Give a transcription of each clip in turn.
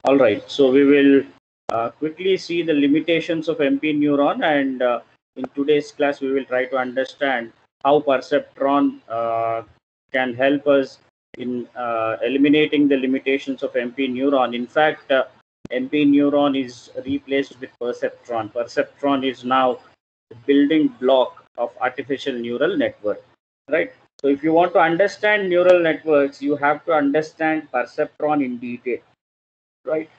All right, so we will quickly see the limitations of MP neuron, and in today's class we will try to understand how perceptron can help us in eliminating the limitations of MP neuron. In fact, MP neuron is replaced with perceptron. Perceptron is now the building block of artificial neural network, right? So if you want to understand neural networks, you have to understand perceptron in detail, right?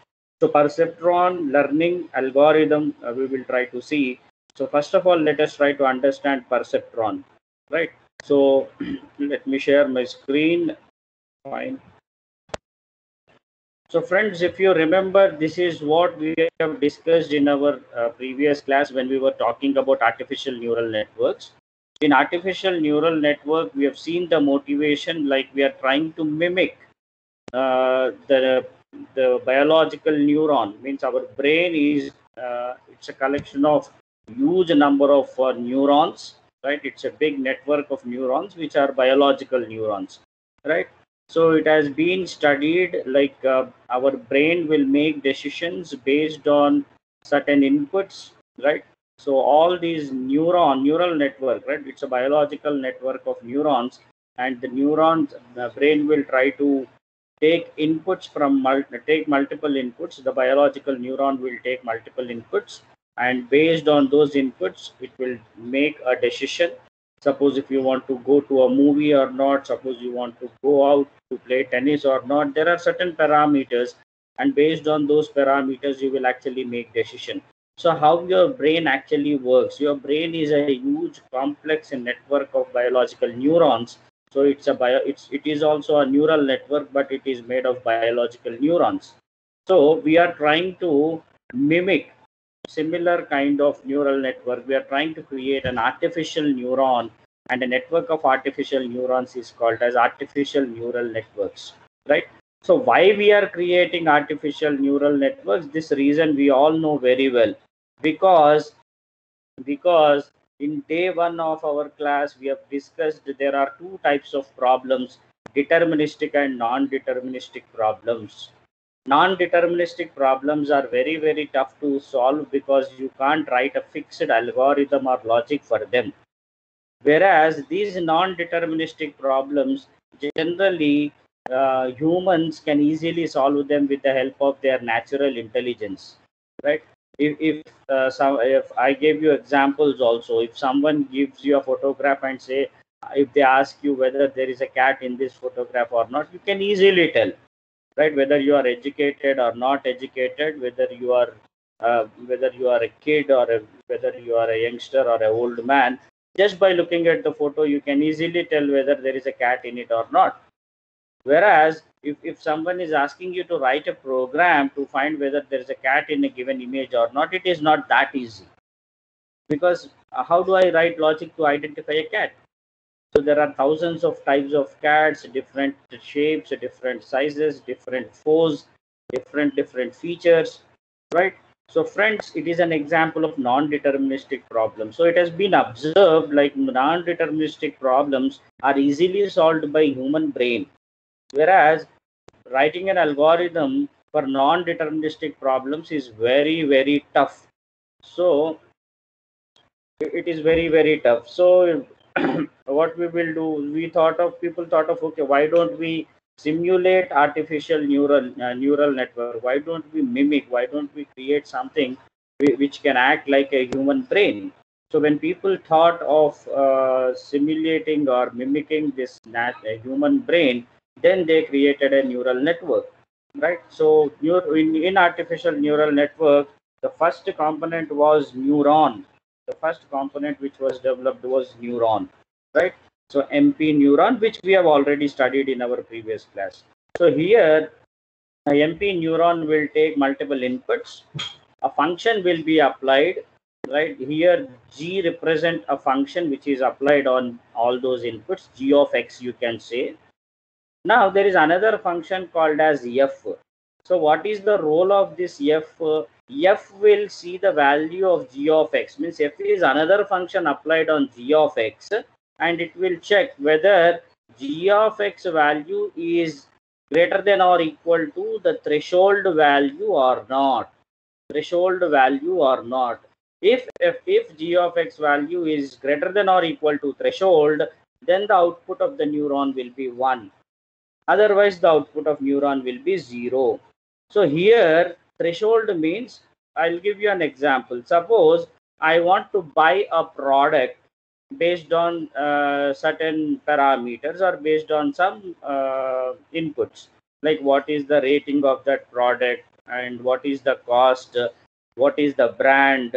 So perceptron learning algorithm we will try to see. So first of all, let us try to understand perceptron, right? So let me share my screen. Fine. So friends, if you remember, this is what we have discussed in our previous class when we were talking about artificial neural networks. In artificial neural network, we have seen the motivation, like we are trying to mimic the biological neuron. Means our brain is it's a collection of huge number of neurons, right? It's a big network of neurons which are biological neurons, right? So it has been studied, like our brain will make decisions based on certain inputs, right? So all these neural network, right? It's a biological network of neurons, and the neurons, the brain will try to take inputs from take multiple inputs. The biological neuron will take multiple inputs, and based on those inputs it will make a decision. Suppose if you want to go to a movie or not, suppose you want to go out to play tennis or not, there are certain parameters, and based on those parameters you will actually make decision. So how your brain actually works, your brain is a huge complex network of biological neurons. So it is also a neural network, but it is made of biological neurons. So we are trying to mimic similar kind of neural network. We are trying to create an artificial neuron, and a network of artificial neurons is called as artificial neural networks, right? So why we are creating artificial neural networks, this reason we all know very well. Because because in day one of our class we have discussed there are two types of problems: deterministic and non-deterministic problems. Non-deterministic problems are very very tough to solve because you can't write a fixed algorithm or logic for them, whereas these non-deterministic problems, generally humans can easily solve them with the help of their natural intelligence, right? If I gave you examples also, if someone gives you a photograph and say, if they ask you whether there is a cat in this photograph or not, you can easily tell, right? Whether you are educated or not educated, whether you are a kid or whether you are a youngster or an old man, just by looking at the photo you can easily tell whether there is a cat in it or not. Whereas if someone is asking you to write a program to find whether there is a cat in a given image or not, it is not that easy, because how do I write logic to identify a cat? So there are thousands of types of cats, different shapes, different sizes, different foes, different features, right? So friends, it is an example of non-deterministic problem. So it has been observed like non-deterministic problems are easily solved by human brain, whereas writing an algorithm for non-deterministic problems is very very tough. So it is very very tough. So what we will do, people thought of, okay, why don't we simulate artificial neural network, why don't we mimic, why don't we create something which can act like a human brain? So when people thought of simulating or mimicking this human brain, then they created a neural network, right? So in artificial neural network, the first component was neuron. The first component which was developed was neuron, right? So MP neuron, which we have already studied in our previous class. So here a MP neuron will take multiple inputs, a function will be applied, right? Here G represent a function which is applied on all those inputs, G of X you can say. Now there is another function called as F. So what is the role of this F? F will see the value of G of X, means F is another function applied on G of X, and it will check whether G of X value is greater than or equal to the threshold value or not. Threshold value or not. If g of x value is greater than or equal to threshold, then the output of the neuron will be 1. Otherwise, the output of neuron will be 0. So here, threshold means, I'll give you an example. Suppose I want to buy a product based on certain parameters or based on some inputs, like what is the rating of that product and what is the cost, what is the brand,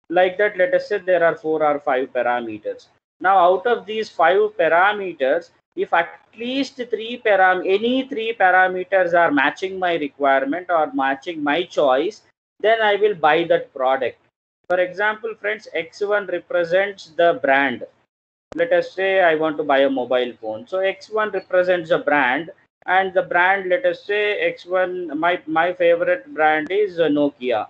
like that. Let us say there are 4 or 5 parameters. Now out of these 5 parameters, if at least any 3 parameters are matching my requirement or matching my choice, then I will buy that product. For example, friends, x1 represents the brand. Let us say I want to buy a mobile phone, so x1 represents a brand, and the brand, let us say x1, my favorite brand is Nokia.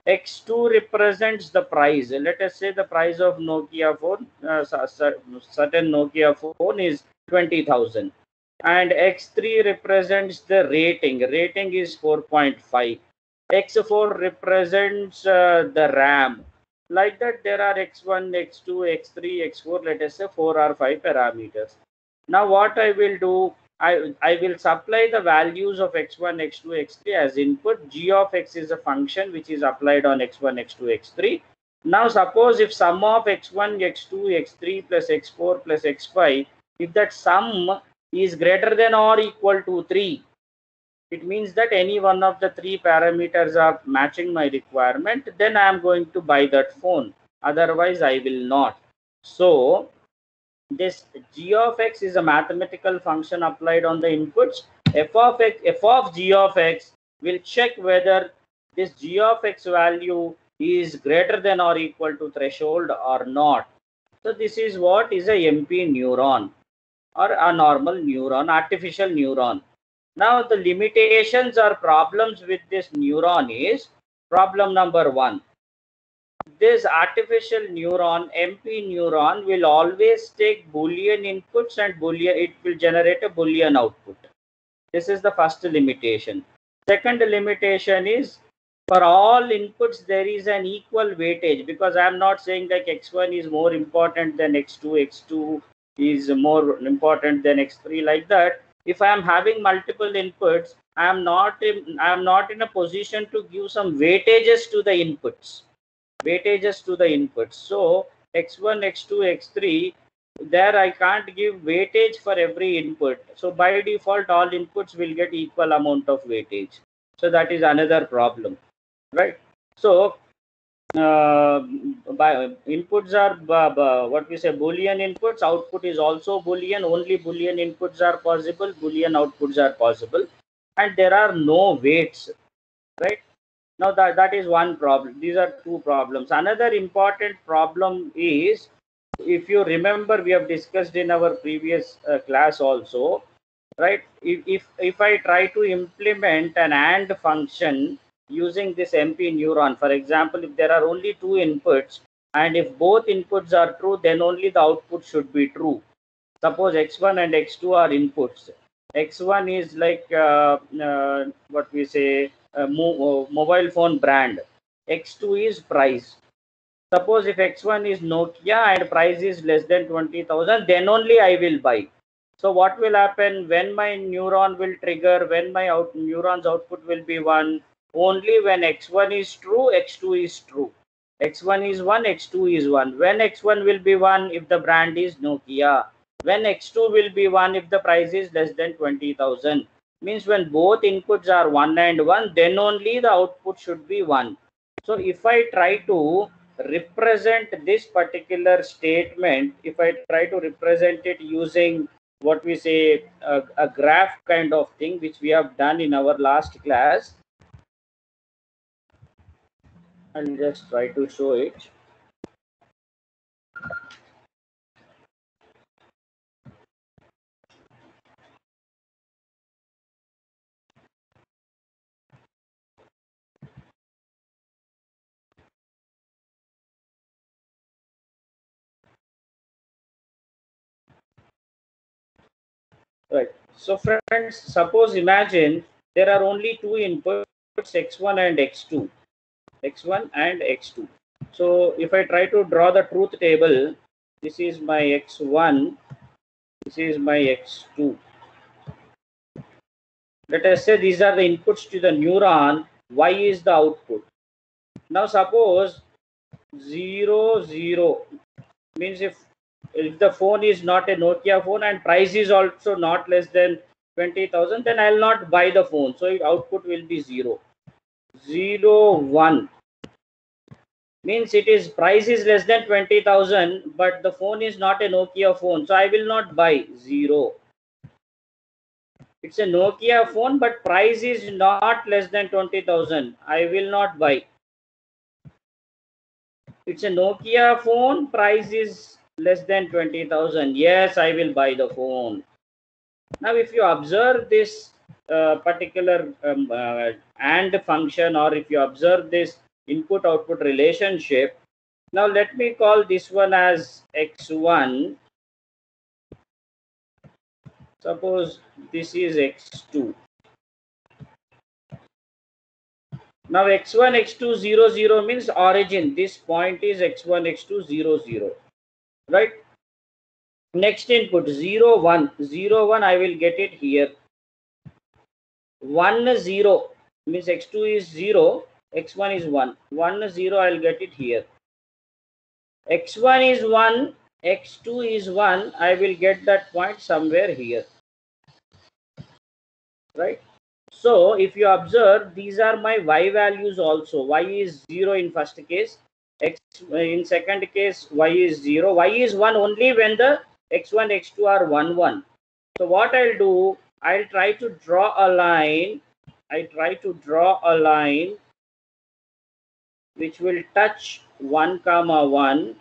X2 represents the price. Let us say the price of Nokia phone, certain Nokia phone is 20,000. And X3 represents the rating. Rating is 4.5. X4 represents the RAM. Like that, there are X1, X2, X3, X4, let us say 4 or 5 parameters. Now, what I will do, I will supply the values of x1, x2, x3 as input. G of x is a function which is applied on x1, x2, x3. Now, suppose if sum of x1, x2, x3 plus x4 plus x5, if that sum is greater than or equal to 3, it means that any one of the 3 parameters are matching my requirement, then I am going to buy that phone. Otherwise, I will not. So, this g of x is a mathematical function applied on the inputs. F of g of x will check whether this g of x value is greater than or equal to threshold or not. So this is what is a MP neuron or a normal neuron, artificial neuron. Now the limitations or problems with this neuron is: problem number 1, this artificial neuron, MP neuron, will always take Boolean inputs and it will generate a Boolean output. This is the first limitation. Second limitation is, for all inputs there is an equal weightage, because I am not saying like x1 is more important than x2, x2 is more important than x3, like that. If I am having multiple inputs, I am not in a position to give some weightages to the inputs. So x1, x2, x3, there I can't give weightage for every input. So by default, all inputs will get equal amount of weightage. So that is another problem, right? So by inputs are what we say Boolean inputs, output is also Boolean. Only Boolean inputs are possible, Boolean outputs are possible, and there are no weights, right? Now that is one problem. These are two problems. Another important problem is, if you remember, we have discussed in our previous class also, right? If I try to implement an AND function using this MP neuron, for example, if there are only two inputs and if both inputs are true, then only the output should be true. Suppose x1 and x2 are inputs. X1 is like what we say mobile phone brand. X2 is price. Suppose if x1 is Nokia and price is less than 20,000, then only I will buy. So what will happen when my neuron will trigger, when my neuron's output will be 1? Only when x1 is true, x2 is true. X1 is 1, x2 is 1. When x1 will be 1 if the brand is Nokia. When x2 will be 1 if the price is less than 20,000. Means when both inputs are 1 and 1, then only the output should be 1. So if I try to represent this particular statement, if I try to represent it using what we say a graph kind of thing, which we have done in our last class, I'll just try to show it. Right. So friends, suppose imagine there are only two inputs, x1 and x2. x1 and x2. So if I try to draw the truth table, this is my x1, this is my x2. Let us say these are the inputs to the neuron, y is the output. Now suppose 0 0 means if the phone is not a Nokia phone and price is also not less than 20,000, then I'll not buy the phone. So output will be 0. 0 1 means it is price is less than 20,000, but the phone is not a Nokia phone, so I will not buy. 0. It's a Nokia phone, but price is not less than 20,000. I will not buy. It's a Nokia phone, price is less than 20,000. Yes, I will buy the phone. Now, if you observe this particular AND function, or if you observe this input output relationship, now let me call this one as x1. Suppose this is x2. Now x1, x2, 0, 0 means origin. This point is x1, x2, 0, 0. Right? Next input 0, 1. 0, 1, I will get it here. 1, 0 means x2 is 0, x1 is 1. 1, 0, I'll get it here. x1 is 1, x2 is 1. I will get that point somewhere here. Right? So if you observe, these are my y values also. Y is 0 in first case, x in second case y is 0, y is 1 only when the x1 x2 are 1 1. So what I'll do, I'll try to draw a line. I try to draw a line which will touch 1 comma 1,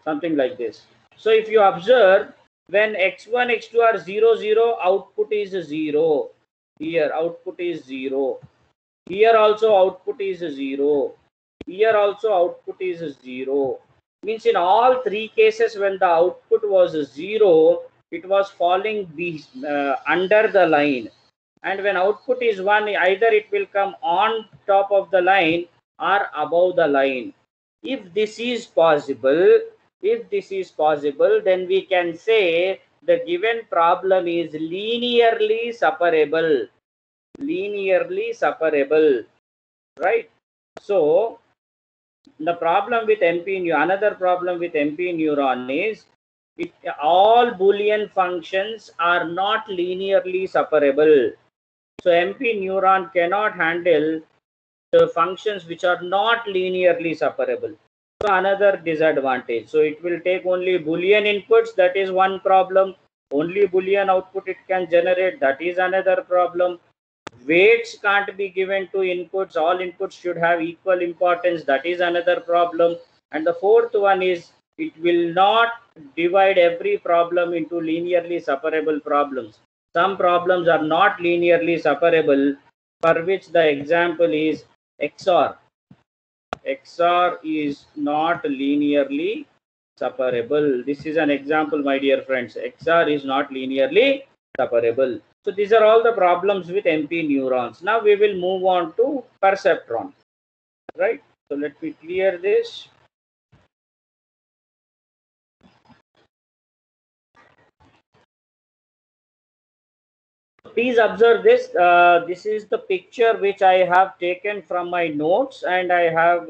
something like this. So if you observe, when x1 x2 are 0 0, output is 0. Here output is 0. Here also output is 0. Here also output is 0. Means in all three cases when the output was 0, it was falling under the line. And when output is 1, either it will come on top of the line or above the line. If this is possible, then we can say the given problem is linearly separable. Linearly separable. Right? So the problem with another problem with MP neuron is all Boolean functions are not linearly separable. So MP neuron cannot handle the functions which are not linearly separable. So another disadvantage. So it will take only Boolean inputs, that is one problem. Only Boolean output it can generate, that is another problem. Weights can't be given to inputs. All inputs should have equal importance. That is another problem. And the fourth one is it will not divide every problem into linearly separable problems. Some problems are not linearly separable, for which the example is XOR. XOR is not linearly separable. This is an example, my dear friends. XOR is not linearly separable. So these are all the problems with MP neurons. Now we will move on to perceptron. Right? So let me clear this. Please observe this. This is the picture which I have taken from my notes, and I have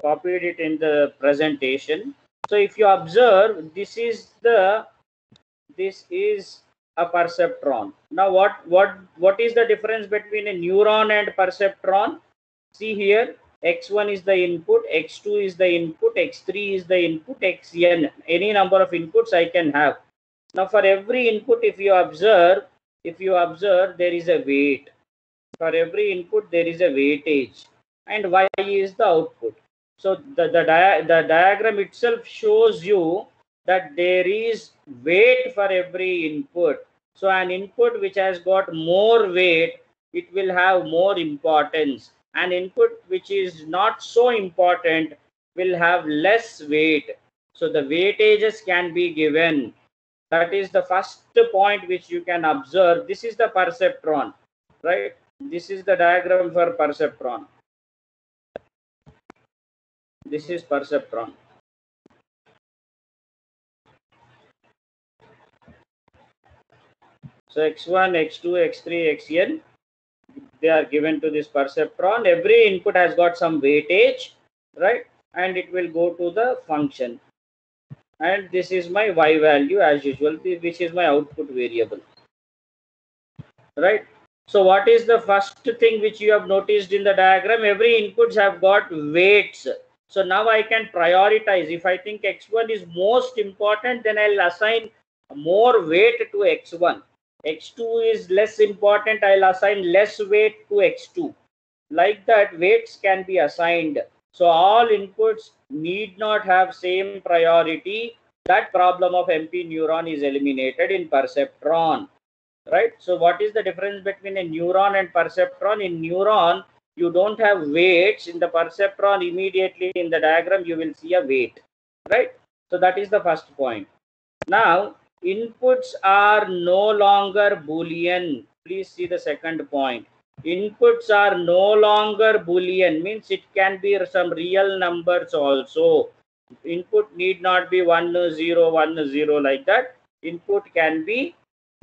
copied it in the presentation. So if you observe, this is a perceptron. Now what is the difference between a neuron and perceptron? See here, x1 is the input, x2 is the input, x3 is the input, xn, any number of inputs I can have. Now for every input, if you observe, there is a weight. For every input there is a weightage, and y is the output. So the diagram itself shows you that there is weight for every input. So an input which has got more weight, it will have more importance. An input which is not so important will have less weight. So the weightages can be given. That is the first point which you can observe. This is the perceptron, right? This is the diagram for perceptron. This is perceptron. So x1, x2, x3, xn, they are given to this perceptron. Every input has got some weightage, right? And it will go to the function. And this is my y value as usual, which is my output variable, right? So what is the first thing which you have noticed in the diagram? Every inputs have got weights. So now I can prioritize. If I think x1 is most important, then I'll assign more weight to x1. x2 is less important, I'll assign less weight to x2. Like that, weights can be assigned. So all inputs need not have same priority. That problem of MP neuron is eliminated in perceptron, right? So what is the difference between a neuron and perceptron? In neuron, you don't have weights. In the perceptron, immediately in the diagram, you will see a weight, right? So that is the first point. Now, inputs are no longer Boolean. Please see the second point. Inputs are no longer Boolean, means it can be some real numbers also. Input need not be 1 0 1 0 like that. Input can be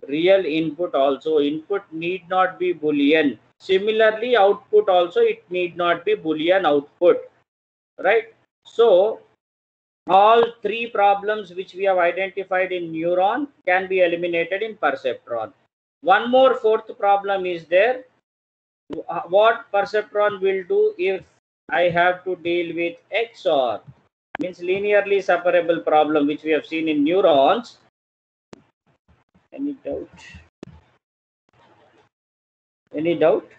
real input also. Input need not be Boolean. Similarly, output also, it need not be Boolean output, right? So all three problems which we have identified in neuron can be eliminated in perceptron. One more fourth problem is there. What perceptron will do if I have to deal with XOR, means linearly separable problem, which we have seen in neurons. Any doubt? Any doubt?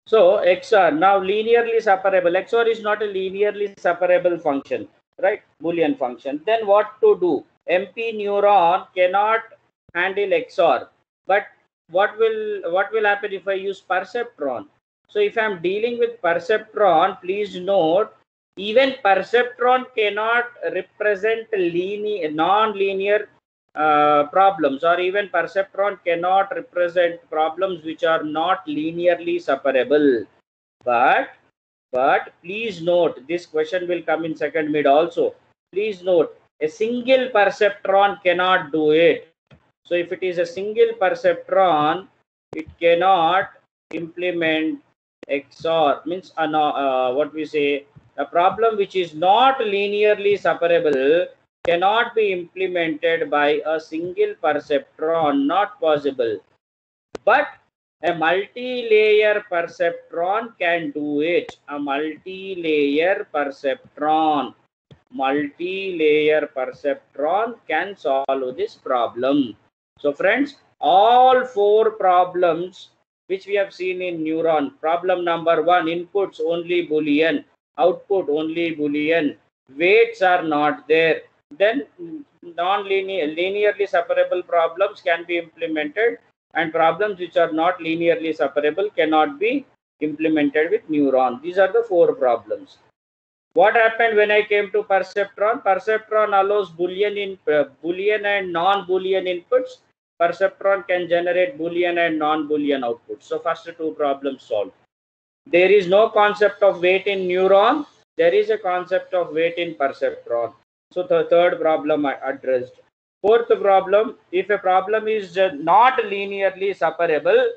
So XOR, now linearly separable. XOR is not a linearly separable function, right? Boolean function. Then what to do? MP neuron cannot handle XOR. But what will happen if I use perceptron? So if I'm dealing with perceptron, please note, even perceptron cannot represent non-linear problems, or even perceptron cannot represent problems which are not linearly separable. But please note, this question will come in second mid also. Please note, a single perceptron cannot do it. So if it is a single perceptron, it cannot implement XOR, means what we say, a problem which is not linearly separable cannot be implemented by a single perceptron, not possible. But a multi-layer perceptron can do it. A multi-layer perceptron can solve this problem. So friends, all four problems which we have seen in neuron, problem number 1, inputs only Boolean, output only Boolean, weights are not there. Then linearly separable problems can be implemented, and problems which are not linearly separable cannot be implemented with neuron. These are the four problems. What happened when I came to perceptron? Perceptron allows Boolean and non-Boolean inputs. Perceptron can generate Boolean and non-Boolean outputs. So first two problems solved. There is no concept of weight in neuron. There is a concept of weight in perceptron. So the third problem I addressed. Fourth problem, if a problem is not linearly separable,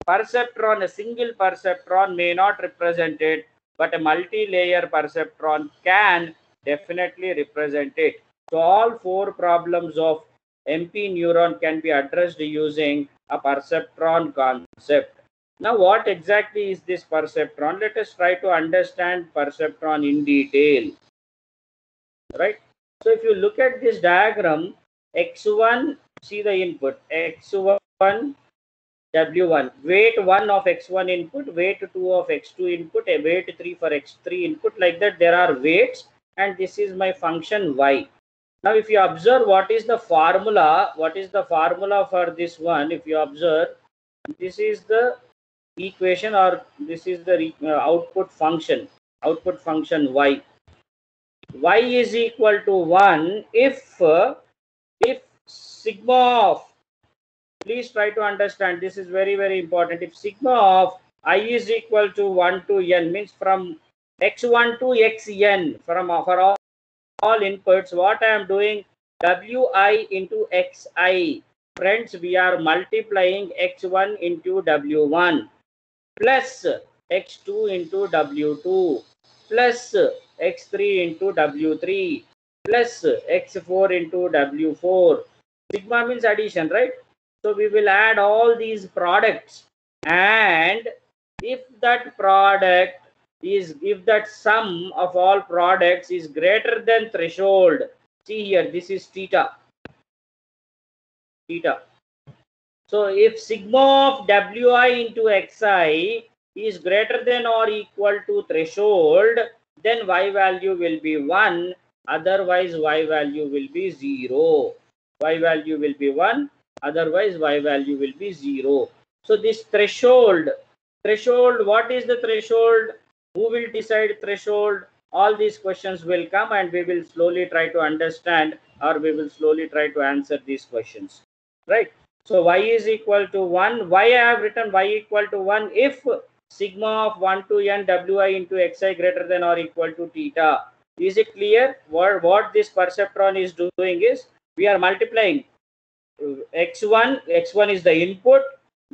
perceptron, a single perceptron may not represent it, but a multi-layer perceptron can definitely represent it. So all four problems of MP neuron can be addressed using a perceptron concept. Now, what exactly is this perceptron? Let us try to understand perceptron in detail, right? So if you look at this diagram, x1, see the input, x1, W1, weight 1 of x1 input, weight 2 of x2 input, a weight 3 for x3 input. Like that, there are weights, and this is my function y. Now, if you observe what is the formula, for this one? If you observe, this is the equation, or this is the output function y. y is equal to 1 if sigma of, please try to understand, this is very very important, if sigma of I is equal to 1 to n, means from x1 to xn, from for all inputs, what I am doing, wi into xi, friends, we are multiplying x1 into w1 plus x2 into w2 plus x3 into w3 plus x4 into w4. Sigma means addition, right? So we will add all these products, and if that product is, if that sum of all products is greater than threshold, see here, this is theta. So if sigma of wi into xi is greater than or equal to threshold, then y value will be 1, otherwise y value will be 0. Y value will be 1, otherwise y value will be 0. So this threshold, what is the threshold? Who will decide threshold? All these questions will come, and we will slowly try to understand, or we will slowly try to answer these questions, right? So y is equal to 1. Why I have written y equal to 1? If sigma of 1 to n wi into xi greater than or equal to theta. Is it clear? What this perceptron is doing is, we are multiplying x1 is the input,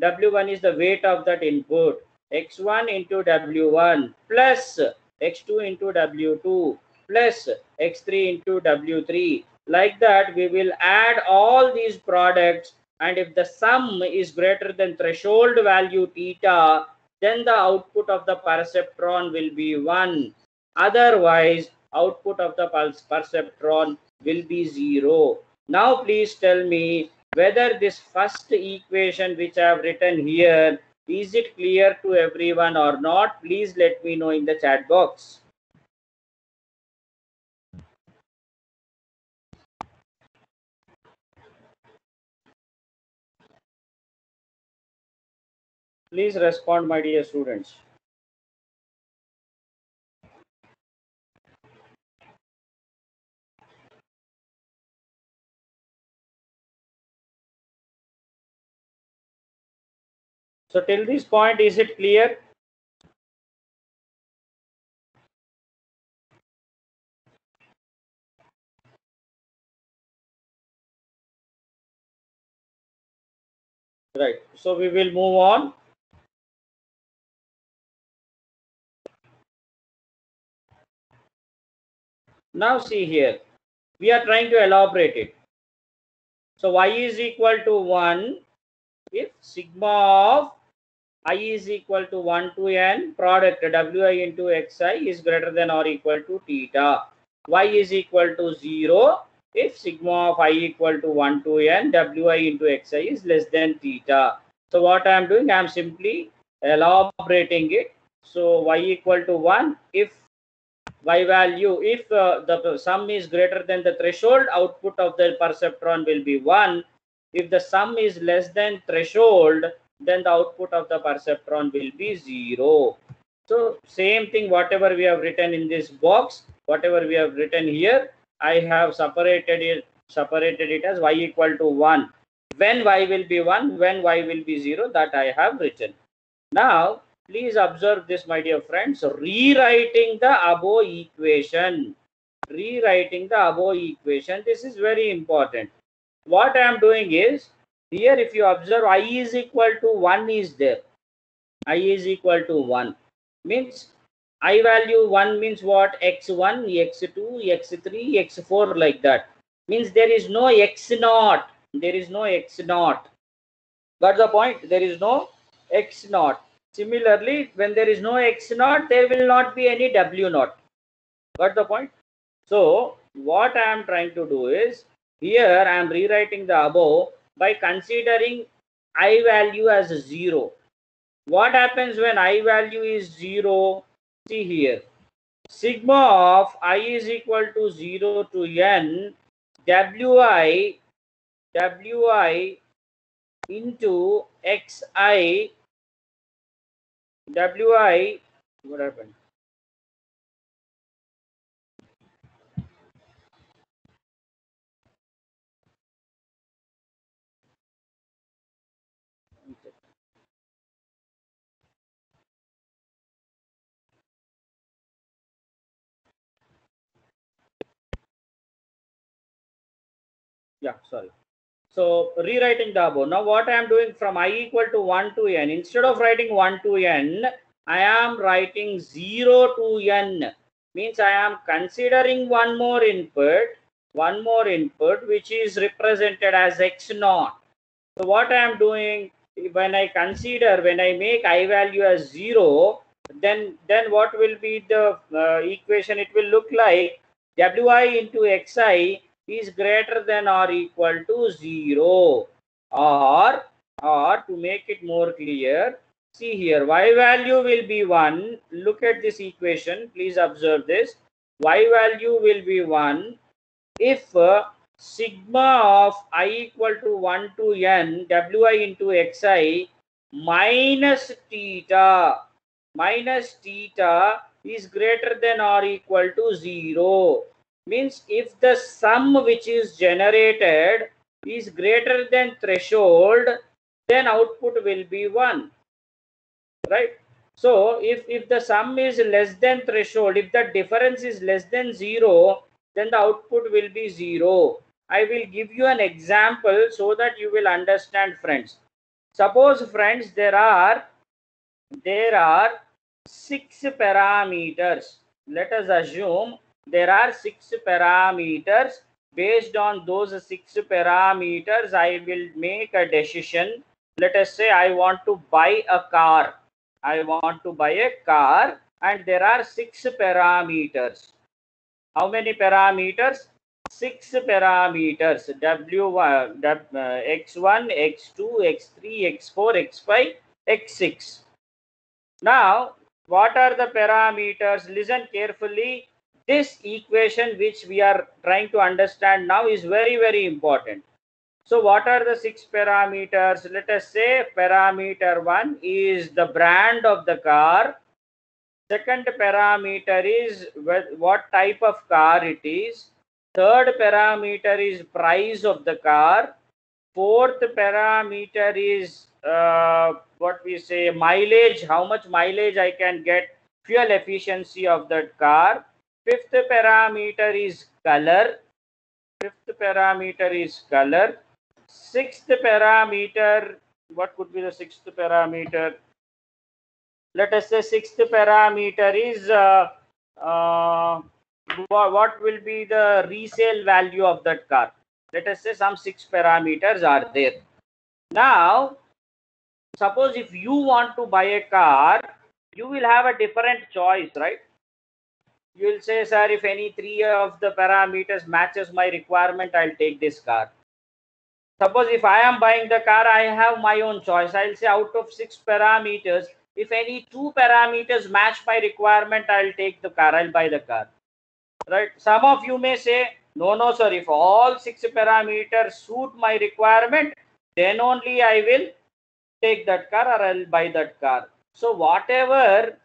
w1 is the weight of that input, x1 into w1 plus x2 into w2 plus x3 into w3. Like that, we will add all these products, and if the sum is greater than threshold value theta, then the output of the perceptron will be 1. Otherwise, output of the perceptron will be 0. Now please tell me whether this first equation which I have written here, is it clear to everyone or not? Please let me know in the chat box. Please respond, my dear students. So till this point, is it clear? Right. So we will move on. Now see here, we are trying to elaborate it. So y is equal to 1 if sigma of I is equal to 1 to n product wi into xi is greater than or equal to theta. Y is equal to 0 if sigma of I equal to 1 to n wi into xi is less than theta. So what I am doing, I am simply elaborating it. So y equal to 1 if y value, if the sum is greater than the threshold, output of the perceptron will be 1. If the sum is less than threshold, then the output of the perceptron will be 0. So same thing, whatever we have written in this box, whatever we have written here, I have separated it as y equal to 1. When y will be 1, when y will be 0, that I have written. Now please observe this, my dear friends. Rewriting the above equation. This is very important. What I am doing is, here if you observe, I is equal to 1 is there. I is equal to 1 means I value 1 means what? X1, X2, X3, X4, like that. Means there is no X naught. There is no X naught. Got the point? There is no X naught. Similarly, when there is no X naught, there will not be any W naught. Got the point? So what I am trying to do is, here I am rewriting the above by considering I value as 0. What happens when I value is 0? See here, sigma of I is equal to 0 to n wi into xi wi, what happened? Yeah, sorry. So rewriting the above. Now what I am doing, from I equal to 1 to n, instead of writing 1 to n, I am writing 0 to n. Means I am considering one more input, which is represented as x naught. So what I am doing, when I make I value as 0, then what will be the equation? It will look like wi into xi is greater than or equal to 0, or to make it more clear, see here, y value will be 1. Look at this equation, please observe this. Y value will be 1 if sigma of I equal to 1 to n wi into xi minus theta is greater than or equal to 0. Means if the sum which is generated is greater than threshold, then output will be 1, right? So if the sum is less than threshold, if the difference is less than 0, then the output will be 0. I will give you an example so that you will understand, friends. Suppose, friends, there are 6 parameters. Let us assume there are 6 parameters. Based on those 6 parameters, I will make a decision. Let us say I want to buy a car. And there are 6 parameters. How many parameters? 6 parameters. W1, X1, X2, X3, X4, X5, X6. Now, what are the parameters? Listen carefully. This equation which we are trying to understand now is very, very important. So what are the 6 parameters? Let us say parameter 1 is the brand of the car. Second parameter is what type of car it is. Third parameter is price of the car. Fourth parameter is what we say mileage, how much mileage I can get, fuel efficiency of that car. Fifth parameter is color. Sixth parameter, what could be the sixth parameter? Let us say sixth parameter is what will be the resale value of that car. Let us say some 6 parameters are there. Now, suppose if you want to buy a car, you will have a different choice, right? You will say, sir, if any 3 of the parameters matches my requirement, I'll take this car. Suppose if I am buying the car, I have my own choice. I'll say out of 6 parameters, if any 2 parameters match my requirement, I'll take the car, I'll buy the car. Right? Some of you may say, no, sir, if all 6 parameters suit my requirement, then only I will take that car or I'll buy that car. So whatever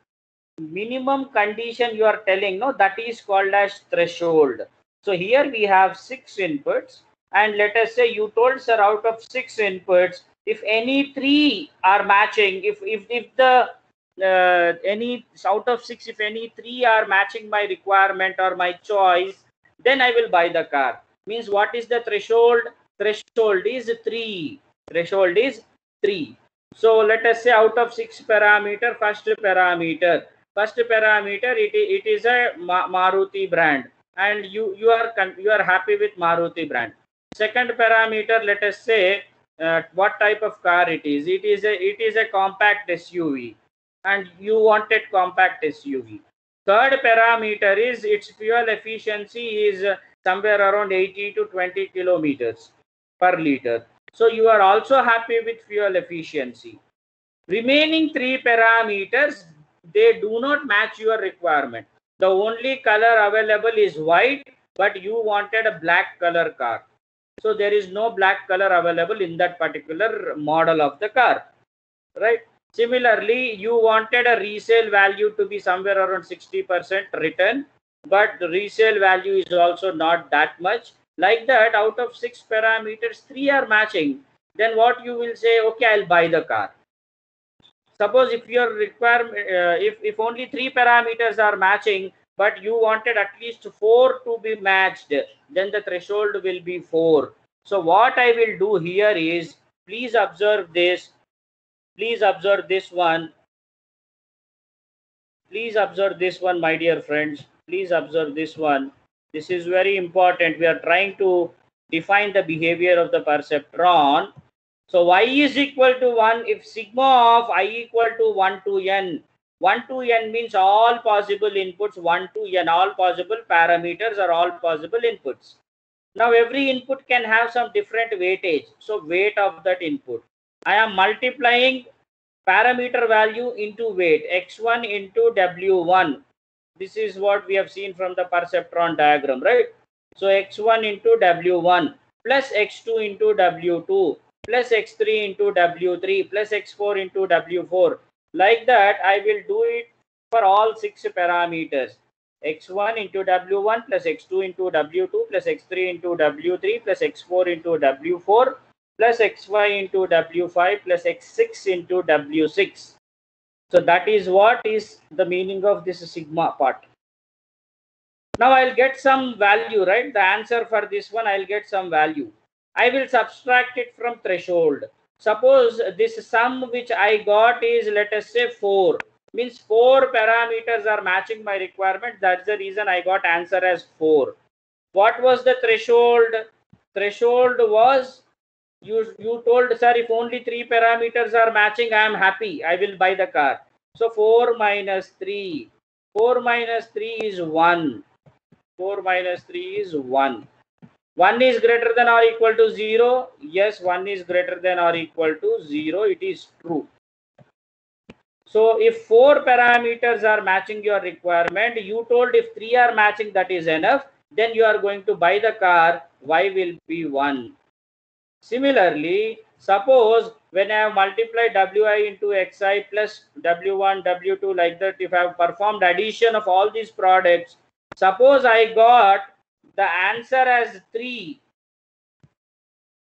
minimum condition you are telling, no, that is called as threshold. So here we have 6 inputs, and let us say you told, sir, out of 6 inputs, if any 3 are matching, if the any out of 6, if any 3 are matching my requirement or my choice, then I will buy the car. Means what is the threshold? Threshold is 3. So let us say out of 6 parameter, first parameter, it is a Maruti brand, and you are happy with Maruti brand. Second parameter, let us say what type of car it is. It is a compact SUV, and you wanted compact SUV. Third parameter is its fuel efficiency is somewhere around 80 to 20 kilometers per liter. So you are also happy with fuel efficiency. Remaining 3 parameters, they do not match your requirement. The only color available is white, but you wanted a black color car. So there is no black color available in that particular model of the car, right? Similarly, you wanted a resale value to be somewhere around 60% return, but the resale value is also not that much. Like that, out of 6 parameters, 3 are matching. Then what you will say, okay, I'll buy the car. Suppose if your requirement, if only 3 parameters are matching, but you wanted at least 4 to be matched, then the threshold will be 4. So what I will do here is, please observe this. Please observe this one. Please observe this one, my dear friends. Please observe this one. This is very important. We are trying to define the behavior of the perceptron. So y is equal to 1 if sigma of I equal to 1 to n. 1 to n means all possible inputs, 1 to n, all possible parameters are all possible inputs. Now every input can have some different weightage. So weight of that input. I am multiplying parameter value into weight, x1 into w1. This is what we have seen from the perceptron diagram, right? So x1 into w1 plus x2 into w2 plus x3 into w3 plus x4 into w4. Like that, I will do it for all 6 parameters. x1 into w1 plus x2 into w2 plus x3 into w3 plus x4 into w4 plus xy into w5 plus x6 into w6. So that is what is the meaning of this sigma part. Now I'll get some value, right? The answer for this one, I'll get some value. I will subtract it from threshold. Suppose this sum which I got is, let us say, 4. Means 4 parameters are matching my requirement. That's the reason I got answer as 4. What was the threshold? Threshold was, you told, sir, if only 3 parameters are matching, I am happy, I will buy the car. So 4 minus 3. 4 minus 3 is 1. 4 minus 3 is 1. 1 is greater than or equal to 0. Yes, 1 is greater than or equal to 0. It is true. So if 4 parameters are matching your requirement, you told if 3 are matching, that is enough. Then you are going to buy the car. Y will be 1. Similarly, suppose when I have multiplied Wi into Xi plus W1, W2, like that, if I have performed addition of all these products, suppose I got the answer as 3,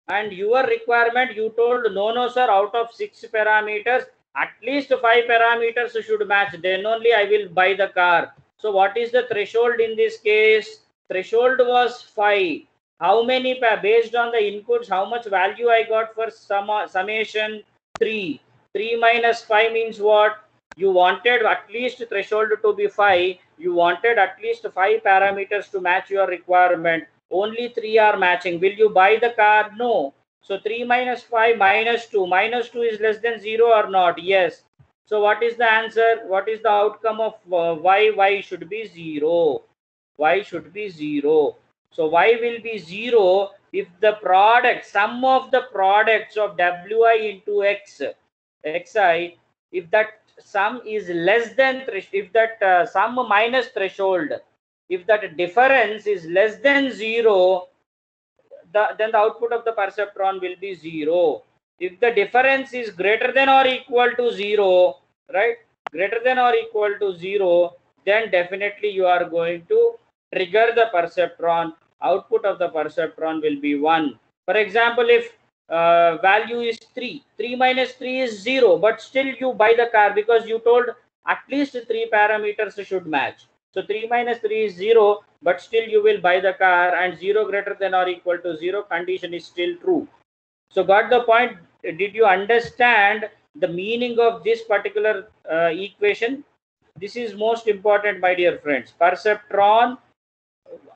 and your requirement, you told, no sir, out of 6 parameters, at least 5 parameters should match, then only I will buy the car. So what is the threshold in this case? Threshold was 5. How many, based on the inputs, how much value I got for summation? 3. 3 minus 5 means what? You wanted at least threshold to be 5. You wanted at least 5 parameters to match your requirement. Only 3 are matching. Will you buy the car? No. So 3 minus 5 minus 2. Minus 2 is less than 0 or not? Yes. So what is the answer? What is the outcome of y? Y should be 0. Y should be 0. So y will be 0 if the product, sum of the products of wi into xi, if that sum is less than, if that sum minus threshold, if that difference is less than 0, then the output of the perceptron will be 0. If the difference is greater than or equal to 0, right, greater than or equal to 0, then definitely you are going to trigger the perceptron. Output of the perceptron will be 1. For example, if value is 3, 3 minus 3 is 0, but still you buy the car because you told at least 3 parameters should match. So 3 minus 3 is 0, but still you will buy the car, and 0 greater than or equal to 0 condition is still true. So got the point? Did you understand the meaning of this particular equation? This is most important, my dear friends. Perceptron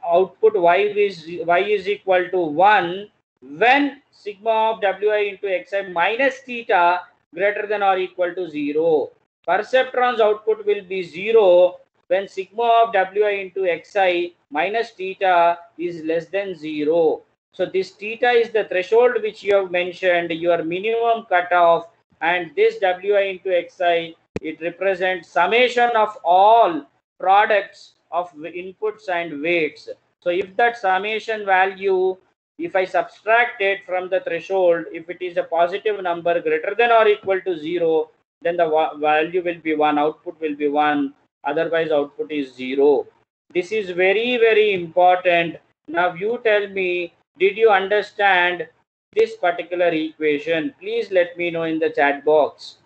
output y is equal to 1 when sigma of wi into xi minus theta greater than or equal to 0. Perceptron's output will be 0 when sigma of wi into xi minus theta is less than 0. So this theta is the threshold which you have mentioned, your minimum cutoff, and this wi into xi, it represents summation of all products of inputs and weights. So if that summation value, if I subtract it from the threshold, if it is a positive number greater than or equal to 0, then the value will be 1, output will be 1, otherwise output is 0. This is very, very important. Now you tell me, did you understand this particular equation? Please let me know in the chat box.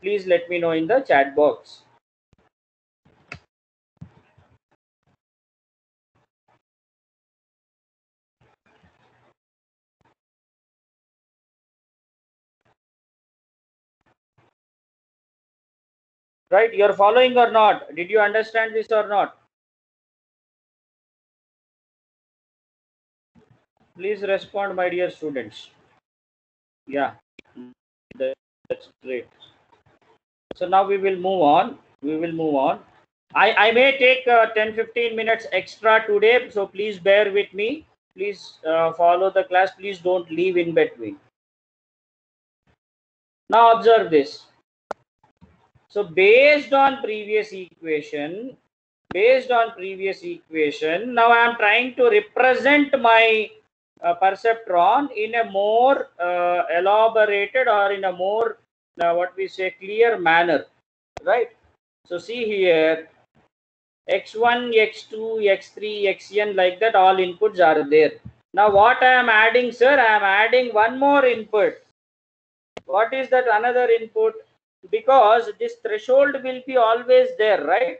Please let me know in the chat box. right? You're following or not? Did you understand this or not? Please respond, my dear students. Yeah, that's great. So now we will move on. We will move on. I may take 10-15 minutes extra today, so please bear with me. Please follow the class. Please don't leave in between. Now observe this. So based on previous equation, now I am trying to represent my perceptron in a more elaborated, or in a more what we say clear manner, right? So see here, x1, x2, x3, xn, like that, all inputs are there. Now what I am adding, sir? I am adding one more input. What is that another input? Because this threshold will be always there, right?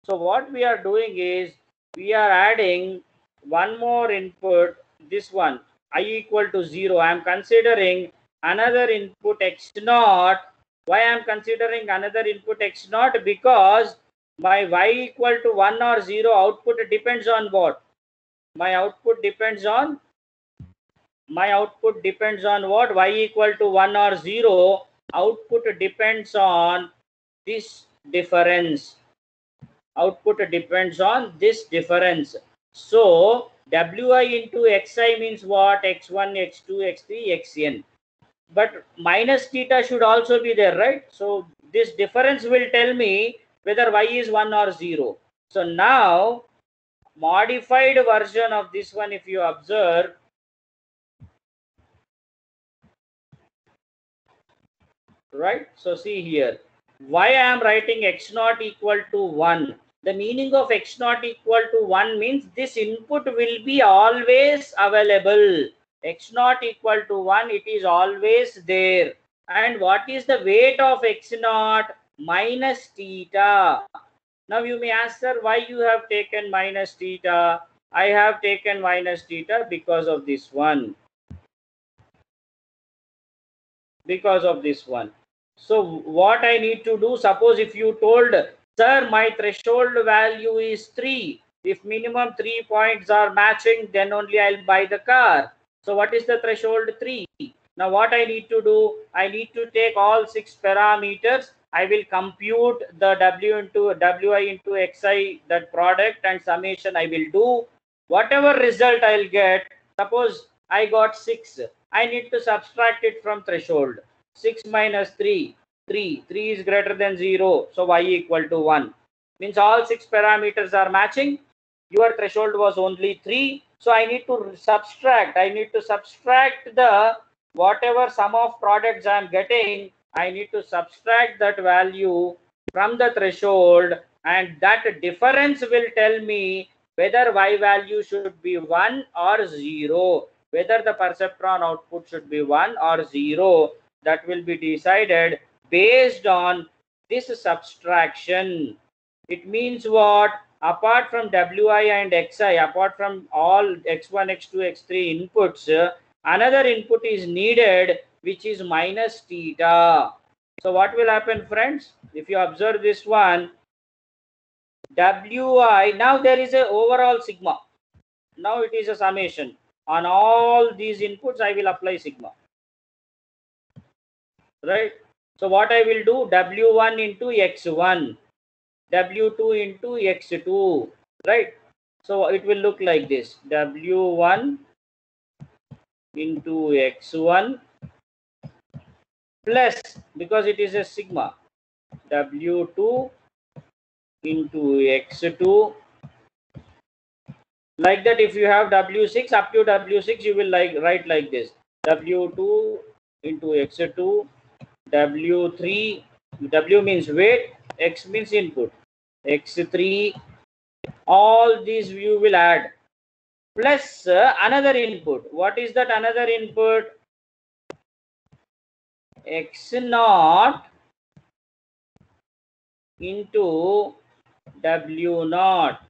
So what we are doing is we are adding one more input, this one, I equal to 0. I am considering another input x naught. Why I am considering another input x naught? Because my y equal to 1 or 0 output depends on what? My output depends on what? Y equal to 1 or 0 output depends on this difference. So wi into xi means what? x1, x2, x3, xn. But minus theta should also be there, right? So this difference will tell me whether y is 1 or 0. So now modified version of this one, if you observe, right? So see here, why I am writing x naught equal to 1. The meaning of x naught equal to 1 means this input will be always available. X naught equal to 1, it is always there. And what is the weight of x naught? Minus theta. Now you may ask, sir, why you have taken minus theta? I have taken minus theta because of this one. So what I need to do, suppose if you told, sir, my threshold value is 3. If minimum 3 points are matching, then only I'll buy the car. So what is the threshold? 3. Now what I need to do, I need to take all 6 parameters. I will compute the w into wi into xi, that product, and summation I will do. Whatever result I'll get, suppose I got 6, I need to subtract it from threshold. 6 minus 3, 3 is greater than 0, so y equal to 1. Means all 6 parameters are matching. Your threshold was only 3, so I need to subtract the whatever sum of products I am getting. I need to subtract that value from the threshold, and that difference will tell me whether y value should be 1 or 0, whether the perceptron output should be 1 or 0. That will be decided based on this subtraction. It means what? Apart from wi and xi, apart from all x1, x2, x3 inputs, another input is needed, which is minus theta. So what will happen, friends? If you observe this one, wi, now there is a overall sigma. Now it is a summation. On all these inputs, I will apply sigma. Right? So what I will do, w1 into x1, w2 into x2, right? So it will look like this, w1 into x1 plus, because it is a sigma, w2 into x2, like that. If you have w6, up to w6 you will write like this, w2 into x2, w3, w means weight, x means input, x3, all these you will add, plus another input. What is that another input? X naught into w naught.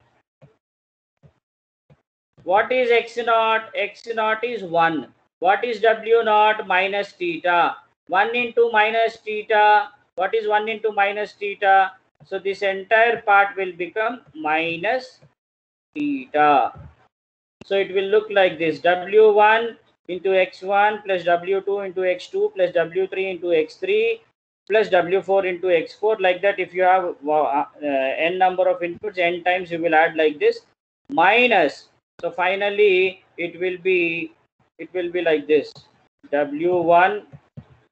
What is x naught? X naught is 1. What is w naught? Minus theta. 1 into minus theta. What is 1 into minus theta? So this entire part will become minus theta. So it will look like this: W1 into X1 plus W2 into X2 plus W3 into X3 plus W4 into X4. Like that, if you have n number of inputs, n times you will add like this, minus. So finally it will be like this: W1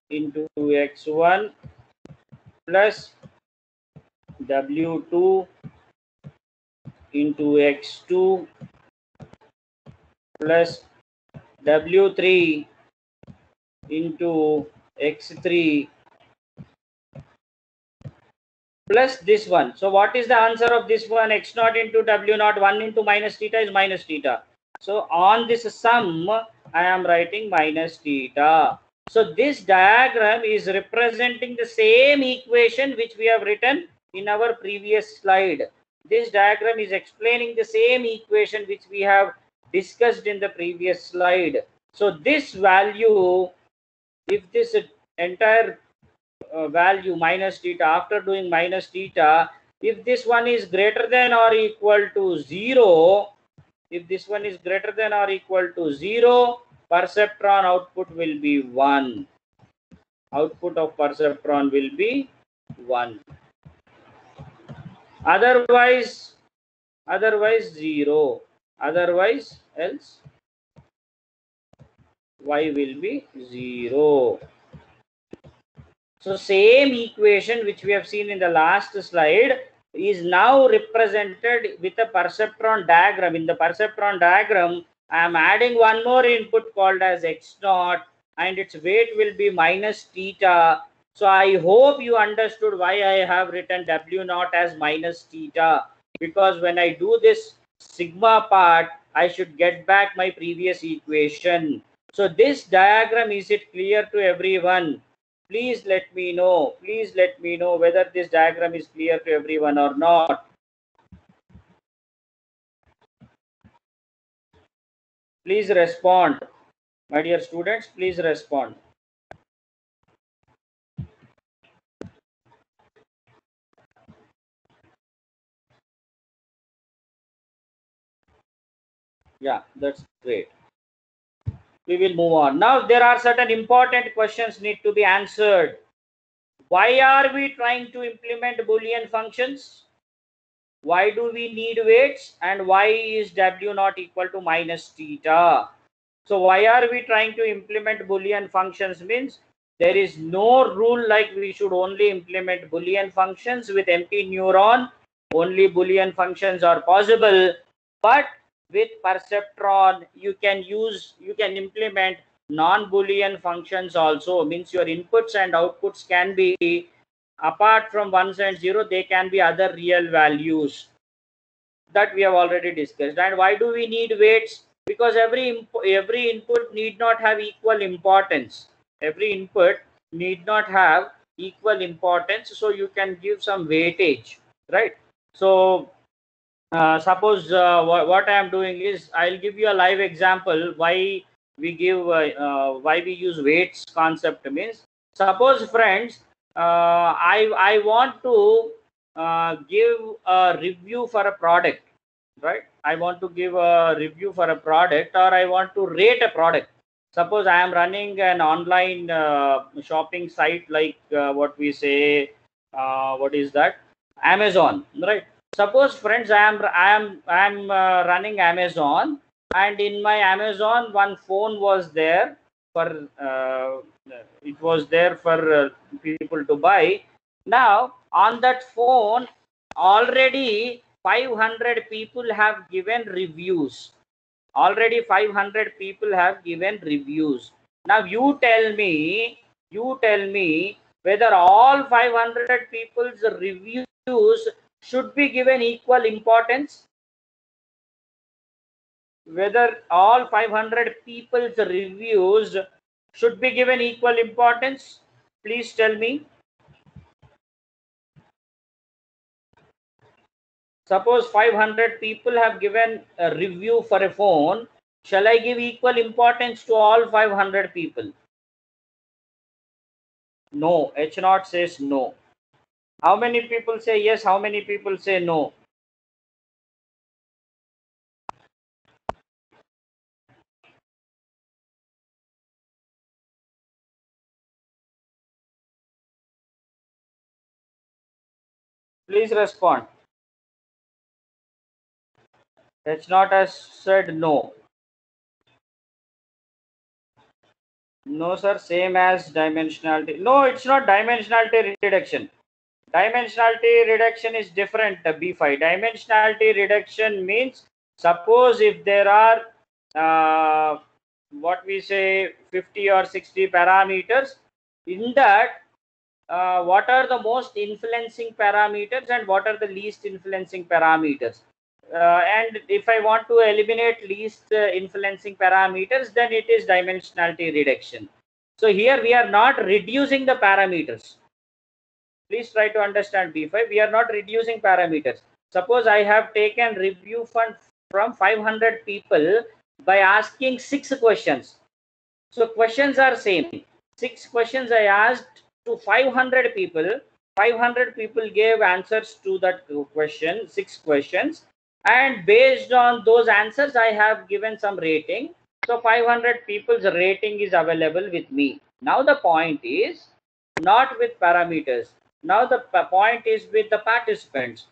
into X1 plus W2 into X2 plus W3 into X3 plus this one. So what is the answer of this one? X naught into W naught, 1 into minus theta is minus theta. So on this sum, I am writing minus theta. So this diagram is representing the same equation which we have written in our previous slide. This diagram is explaining the same equation which we have discussed in the previous slide. So this value, if this entire value minus theta, after doing minus theta, if this one is greater than or equal to 0, if this one is greater than or equal to 0, perceptron output will be 1. Output of perceptron will be 1. Otherwise 0. Otherwise else y will be 0. So same equation which we have seen in the last slide is now represented with a perceptron diagram. In the perceptron diagram, I am adding one more input called as x naught, and its weight will be minus theta. So I hope you understood why I have written W naught as minus theta, because when I do this sigma part, I should get back my previous equation. So this diagram, is it clear to everyone? Please let me know. Please let me know whether this diagram is clear to everyone or not. Please respond. My dear students, please respond. Yeah, that's great. We will move on. Now there are certain important questions need to be answered. Why are we trying to implement Boolean functions? Why do we need weights? And why is W not equal to minus theta? So why are we trying to implement Boolean functions? Means there is no rule like we should only implement Boolean functions with empty neuron. Only Boolean functions are possible. But with perceptron, you can implement non-Boolean functions also. Means your inputs and outputs can be, apart from 1 and 0, they can be other real values that we have already discussed. And why do we need weights? Because every input need not have equal importance. Every input need not have equal importance, so you can give some weightage, right? So suppose what I am doing is, I'll give you a live example why we give why we use weights concept. Means, suppose friends, I want to give a review for a product, right? I want to give a review for a product, or I want to rate a product. Suppose I am running an online shopping site, like what we say, what is that, Amazon, right? Suppose friends, I am running Amazon, and in my Amazon one phone was there for it was there for people to buy. Now on that phone, already 500 people have given reviews. Already 500 people have given reviews. Now you tell me whether all 500 people's reviews should be given equal importance. Whether all 500 people's reviews should be given equal importance. Please tell me. Suppose 500 people have given a review for a phone. Shall I give equal importance to all 500 people? No. H naught says no. How many people say yes? How many people say no? Please respond. It's not as said no. No, sir. Same as dimensionality. No, it's not dimensionality reduction. Dimensionality reduction is different, B5. Dimensionality reduction means, suppose if there are what we say 50 or 60 parameters, in that what are the most influencing parameters and what are the least influencing parameters. And if I want to eliminate least influencing parameters, then it is dimensionality reduction. So here we are not reducing the parameters. Please try to understand B5. We are not reducing parameters. Suppose I have taken review fund from 500 people by asking 6 questions. So questions are same. 6 questions I asked to 500 people. 500 people gave answers to that question, 6 questions. And based on those answers, I have given some rating. So 500 people's rating is available with me. Now the point is not with parameters. Now the point is with the participants.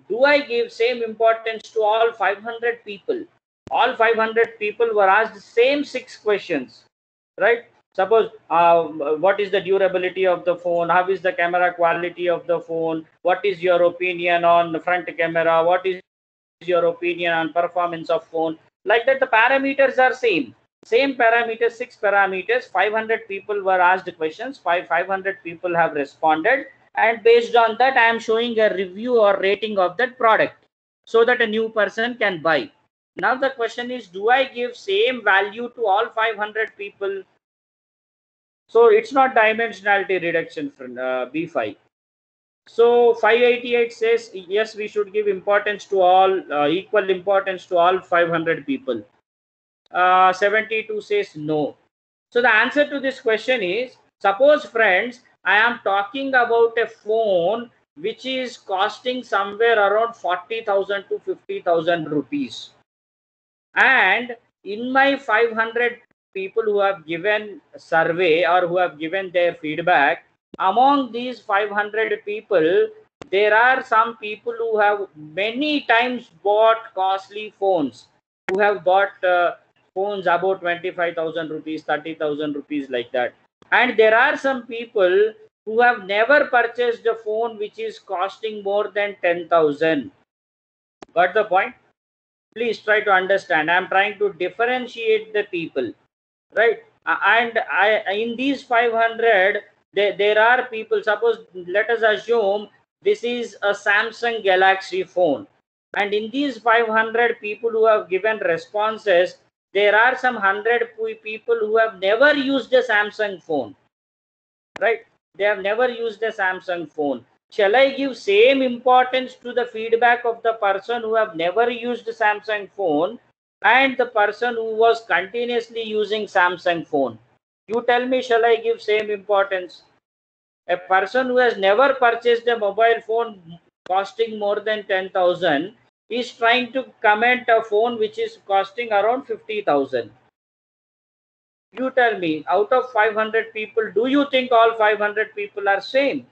Do I give same importance to all 500 people? All 500 people were asked same 6 questions, right? Suppose what is the durability of the phone, how is the camera quality of the phone, what is your opinion on the front camera, what is your opinion on performance of phone, like that. The parameters are same parameters, 6 parameters. 500 people were asked questions, 500 people have responded, and based on that I am showing a review or rating of that product so that a new person can buy. Now the question is, do I give same value to all 500 people? So it's not dimensionality reduction from B5. So 588 says yes, we should give importance to all, equal importance to all 500 people. 72 says no. So the answer to this question is, suppose friends, I am talking about a phone which is costing somewhere around 40,000 to 50,000 rupees. And in my 500 people who have given survey or who have given their feedback, among these 500 people, there are some people who have many times bought costly phones, who have bought phones about 25,000 rupees, 30,000 rupees, like that. And there are some people who have never purchased a phone which is costing more than 10,000. Got the point? Please try to understand. I'm trying to differentiate the people, right? And in these 500, there are people. Suppose, let us assume this is a Samsung Galaxy phone, and in these 500 people who have given responses, there are some 100 people who have never used a Samsung phone, right? They have never used a Samsung phone. Shall I give same importance to the feedback of the person who have never used a Samsung phone and the person who was continuously using Samsung phone? You tell me, shall I give same importance? A person who has never purchased a mobile phone costing more than 10,000 is trying to comment a phone which is costing around 50,000. You tell me, out of 500 people, do you think all 500 people are same?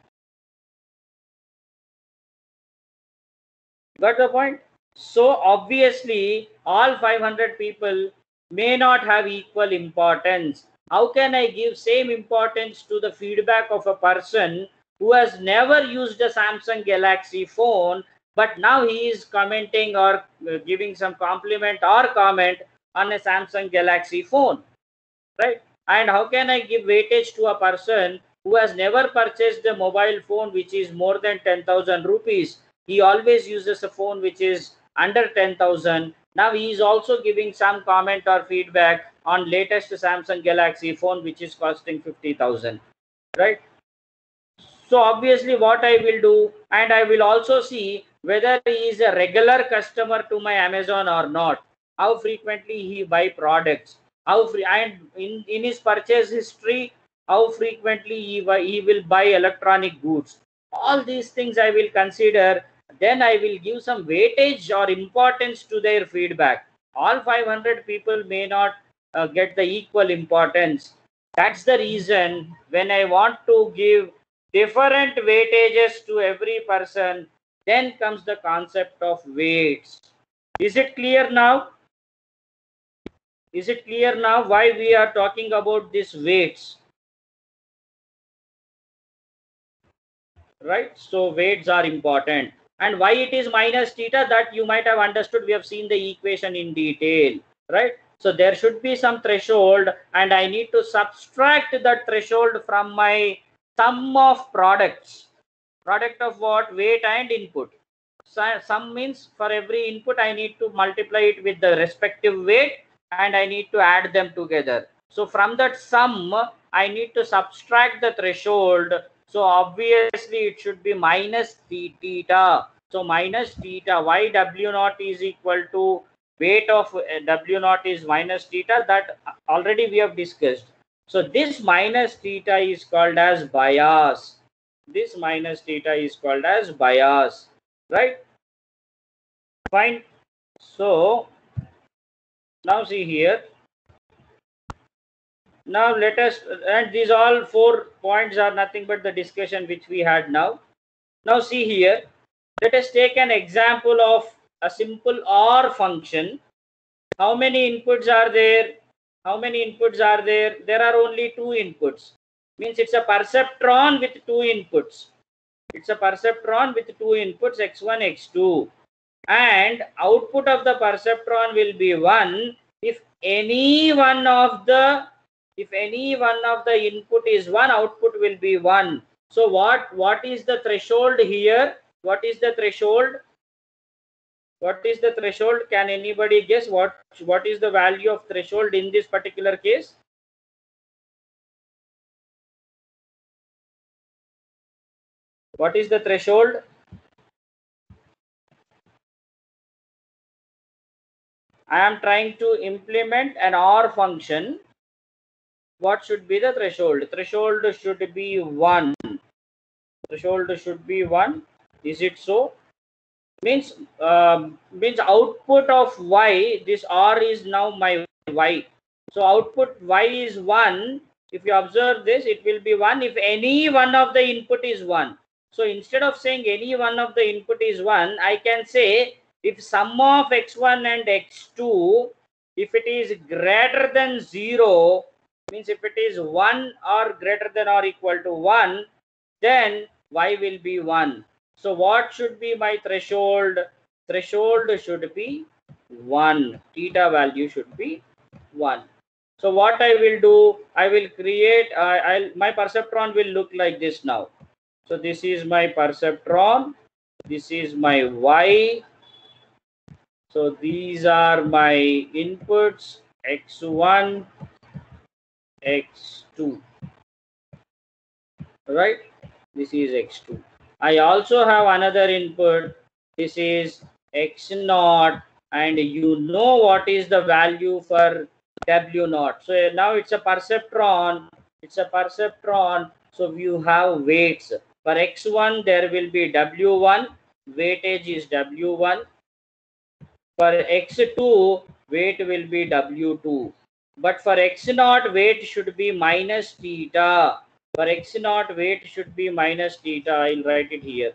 Got the point? So obviously, all 500 people may not have equal importance. How can I give same importance to the feedback of a person who has never used a Samsung Galaxy phone, but now he is commenting or giving some compliment or comment on a Samsung Galaxy phone, right? And how can I give weightage to a person who has never purchased a mobile phone which is more than 10,000 rupees? He always uses a phone which is under 10,000. Now he is also giving some comment or feedback on latest Samsung Galaxy phone which is costing 50,000, right? So obviously what I will do, and I will also see whether he is a regular customer to my Amazon or not, how frequently he buy products, and in his purchase history, how frequently he will buy electronic goods. All these things I will consider. Then I will give some weightage or importance to their feedback. All 500 people may not get the equal importance. That's the reason when I want to give different weightages to every person, then comes the concept of weights. Is it clear now? Is it clear now why we are talking about these weights? Right? So weights are important. And why it is minus theta, that you might have understood. We have seen the equation in detail, right? So there should be some threshold, and I need to subtract that threshold from my sum of products. Product of what? Weight and input. So sum means for every input I need to multiply it with the respective weight, and I need to add them together. So from that sum I need to subtract the threshold. So obviously it should be minus theta. So minus theta. Why W naught is equal to weight of W naught is minus theta? That already we have discussed. So this minus theta is called as bias. This minus theta is called as bias, right? Fine. So now see here. Now let us, and these all 4 points are nothing but the discussion which we had now. Now see here. Let us take an example of a simple OR function. How many inputs are there? How many inputs are there? There are only 2 inputs. Means it's a perceptron with 2 inputs. It's a perceptron with 2 inputs, x1, x2. And output of the perceptron will be 1 if any one of the input is 1, output will be 1. So what is the threshold here? What is the threshold? What is the threshold? Can anybody guess what is the value of threshold in this particular case? What is the threshold? I am trying to implement an OR function. What should be the threshold? Threshold should be 1. Threshold should be 1. Is it so? Means output of y, this R is now my y. So output y is 1. If you observe this, it will be 1 if any one of the input is 1. So instead of saying any one of the input is 1, I can say if sum of x1 and x2, if it is greater than 0, means if it is 1 or greater than or equal to 1, then y will be 1. So what should be my threshold? Threshold should be 1. Theta value should be 1. So what I will do, I will create, my perceptron will look like this now. So this is my perceptron. This is my y. So these are my inputs, x1, x2. Right? This is x2. I also have another input. This is x0, and you know what is the value for w0. So now it's a perceptron. It's a perceptron. So you have weights. For x1 there will be w1. Weightage is w1. For x2 weight will be w2. But for x0 weight should be minus theta. For x0 weight should be minus theta. I'll write it here.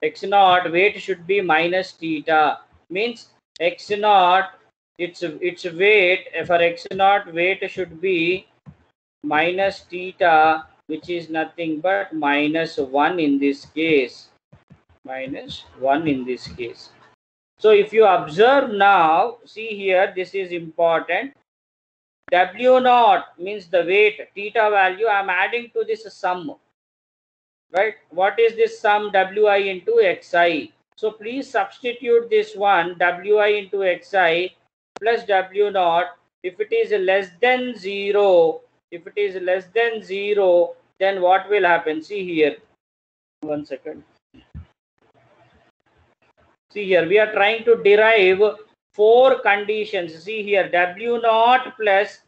X0 weight should be minus theta. Means x0, its weight, for x0 weight should be minus theta, which is nothing but minus 1 in this case. Minus 1 in this case. So if you observe now, see here, this is important. W0 means the weight, theta value. I am adding to this sum. Right? What is this sum? Wi into xi. So please substitute this one, Wi into xi plus W0. If it is less than 0, then what will happen? See here. 1 second. See here, we are trying to derive 4 conditions. See here, W0 plus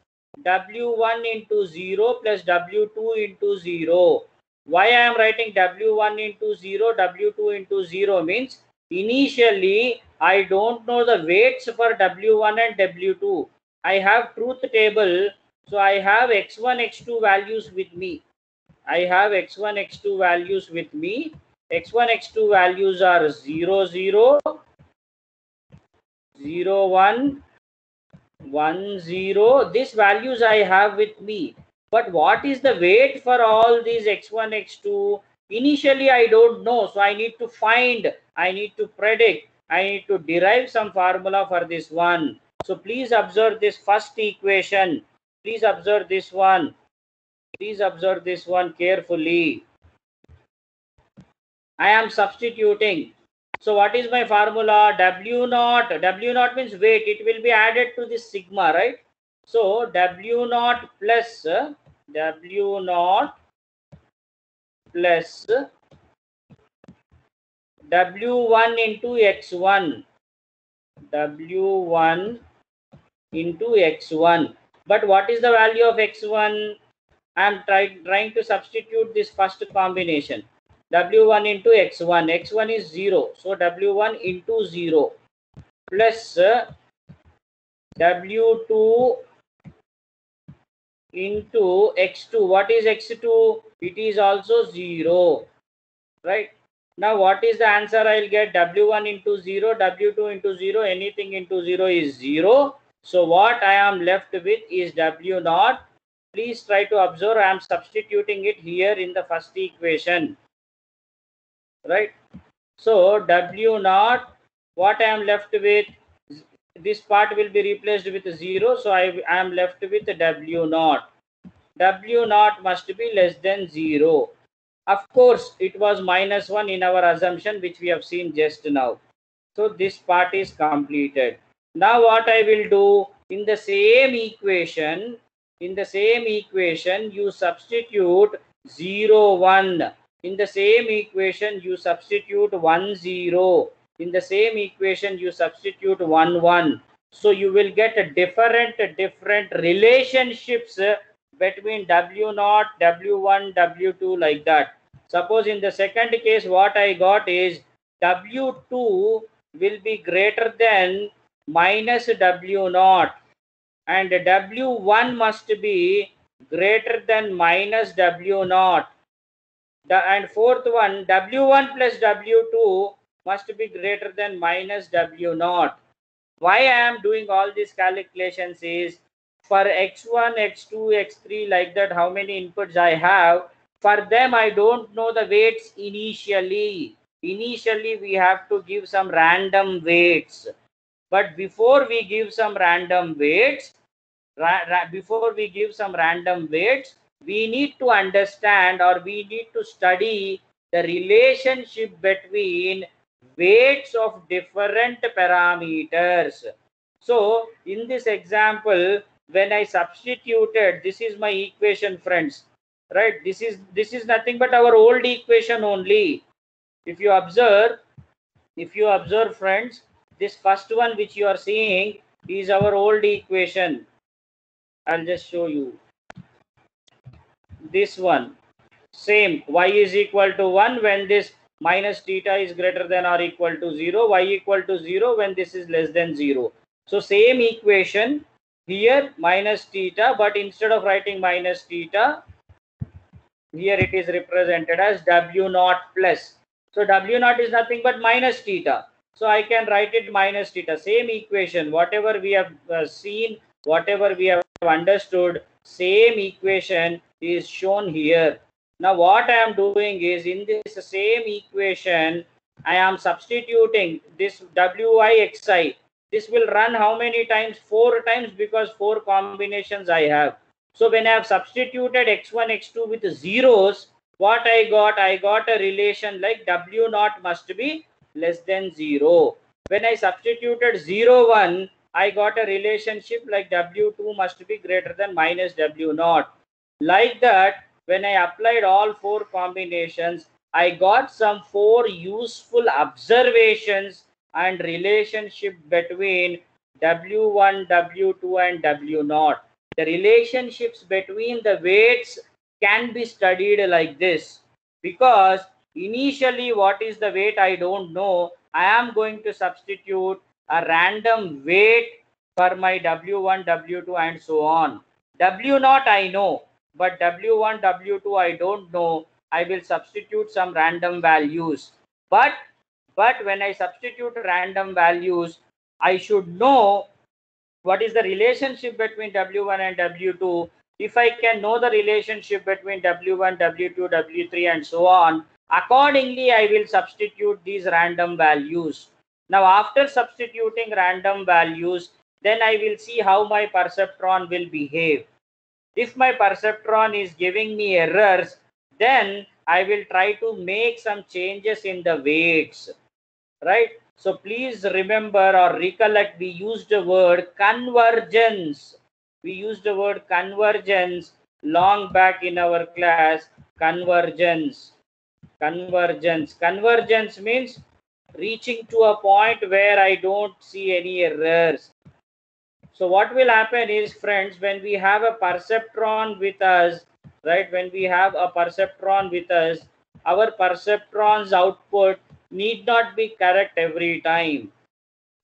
W1 into 0 plus W2 into 0. Why I am writing W1 into 0, W2 into 0 means initially I don't know the weights for W1 and W2. I have truth table, so I have x1, x2 values with me. I have x1, x2 values with me. X1, x2 values are 0, 0, 0, 1, 1, 0. These values I have with me. But what is the weight for all these x1, x2? Initially, I don't know. So I need to find, I need to predict, I need to derive some formula for this one. So please observe this first equation. Please observe this one. Please observe this one carefully. I am substituting. So what is my formula? W naught. W naught means weight. It will be added to this sigma, right? So W naught plus W naught plus W1 into X1. W1 into X1. But what is the value of X1? I am trying to substitute this first combination. W1 into X1. X1 is 0. So W1 into 0 plus W2 into X2. What is X2? It is also 0. Right? Now what is the answer I'll get? W1 into 0, W2 into 0, anything into 0 is 0. So what I am left with is W naught. Please try to observe, I am substituting it here in the first equation. Right? So W naught, what I am left with, this part will be replaced with 0. So I am left with W naught. W naught must be less than 0. Of course, it was -1 in our assumption, which we have seen just now. So this part is completed. Now what I will do, in the same equation, you substitute 0, 1. In the same equation, you substitute 1, 0. In the same equation, you substitute 1, 1. So you will get a different relationships between W naught, W1, W2, like that. Suppose in the second case, what I got is W2 will be greater than minus W naught, and W1 must be greater than minus W naught. And fourth one, W1 plus W2 must be greater than minus W naught. Why I am doing all these calculations is, for x1, x2, x3, like that, how many inputs I have, for them I don't know the weights initially. Initially we have to give some random weights. But before we give some random weights, we need to understand, or we need to study the relationship between weights of different parameters. So in this example, when I substituted, this is my equation, friends, right? This is nothing but our old equation only. If you observe, friends, this first one which you are seeing is our old equation. I'll just show you this one. Same, y is equal to 1 when this minus theta is greater than or equal to 0, y equal to 0 when this is less than 0. So same equation here, minus theta, but instead of writing minus theta, here it is represented as W naught plus. So W naught is nothing but minus theta. So I can write it minus theta. Same equation, whatever we have seen, whatever we have understood, same equation is shown here. Now what I am doing is, in this same equation, I am substituting this Wi xi. This will run how many times? 4 times, because 4 combinations I have. So when I have substituted x1, x2 with zeros, what I got? I got a relation like W naught must be less than 0. When I substituted 0, 1, I got a relationship like W2 must be greater than minus W naught. Like that, when I applied all 4 combinations, I got some 4 useful observations and relationship between W1, W2 and W naught. The relationships between the weights can be studied like this. because initially what is the weight I don't know. I am going to substitute a random weight for my W1, W2 and so on. W0 I know, but W1, W2 I don't know. I will substitute some random values. But when I substitute random values, I should know what is the relationship between W1 and W2. If I can know the relationship between W1, W2, W3 and so on, accordingly I will substitute these random values. Now after substituting random values, then I will see how my perceptron will behave. If my perceptron is giving me errors, then I will try to make some changes in the weights, right? So please remember or recollect, we used the word convergence. We used the word convergence long back in our class. Convergence. Convergence. Convergence means reaching to a point where I don't see any errors. So what will happen is, friends, when we have a perceptron with us, right, when we have a perceptron with us, our perceptron's output need not be correct every time.